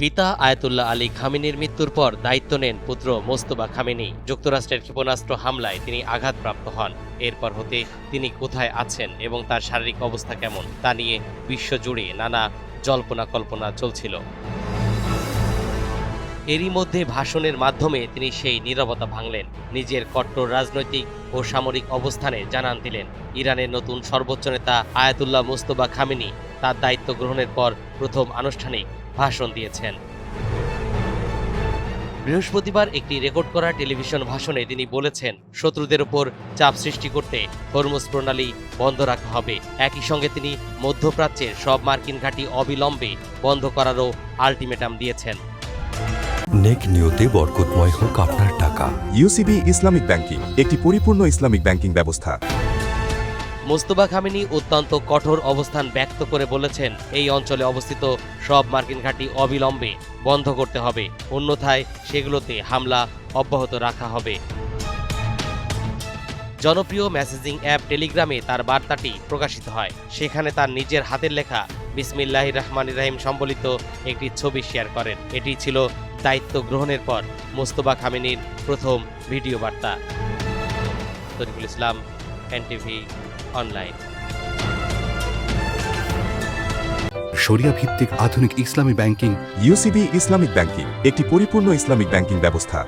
পিতা Ayatollah Ali খামেনির মৃত্যুর পর দায়িত্ব নেন পুত্র মোস্তফা খামেনি। যুক্তরাষ্ট্রের ক্ষেপণাস্ত্র হামলায় তিনি আঘাতপ্রাপ্ত হন। এরপর হতে তিনি কোথায় আছেন এবং তার শারীরিক অবস্থা কেমন তা নিয়ে বিশ্বজুড়ে নানা জল্পনা কল্পনা চলছিল। এরই মধ্যে ভাষণের মাধ্যমে তিনি সেই নীরবতা ভাঙলেন। নিজের কট্টর রাজনৈতিক ও সামরিক অবস্থানে জানান দিলেন। ইরানের নতুন সর্বোচ্চ নেতা আয়াতুল্লাহ মোস্তফা খামেনি তার দায়িত্ব গ্রহণের পর প্রথম আনুষ্ঠানিক ভাষণ দিয়েছেন। বৃহস্পতিবার একটি রেকর্ড করা টেলিভিশন ভাষণে তিনি বলেছেন, শত্রুদের উপর চাপ সৃষ্টি করতে হরমুজ প্রণালী বন্ধ রাখা হবে। একই সঙ্গে তিনি মধ্যপ্রাচ্যের সব মার্কিন ঘাঁটি অবিলম্বে বন্ধ করারও আলটিমেটাম দিয়েছেন। নেক নিয়তে বরকতময় হোক আপনার টাকা। ইউসিবি ইসলামিক ব্যাংকিং একটি পরিপূর্ণ ইসলামিক ব্যাংকিং ব্যবস্থা। মোস্তফা খামেনি অত্যন্ত কঠোর অবস্থান ব্যক্ত করে বলেছেন, এই অঞ্চলে অবস্থিত সব মার্কিন ঘাঁটি অবিলম্বে বন্ধ করতে হবে, অন্যথায় সেগুলোতে হামলা অব্যাহত রাখা হবে। জনপ্রিয় মেসেজিং অ্যাপ টেলিগ্রামে তার বার্তাটি প্রকাশিত হয়। সেখানে তার নিজের হাতের লেখা বিসমিল্লাহির রহমানির রহিম সম্বলিত একটি ছবি শেয়ার করেন। এটি ছিল দায়িত্ব গ্রহণের পর মোস্তফা খামেনির প্রথম ভিডিও বার্তা। তরিকুল ইসলাম, এনটিভি অনলাইন। শরিয়া ভিত্তিক আধুনিক ইসলামী ব্যাংকিং। ইউসিবি ইসলামিক ব্যাংকিং একটি পরিপূর্ণ ইসলামিক ব্যাংকিং ব্যবস্থা।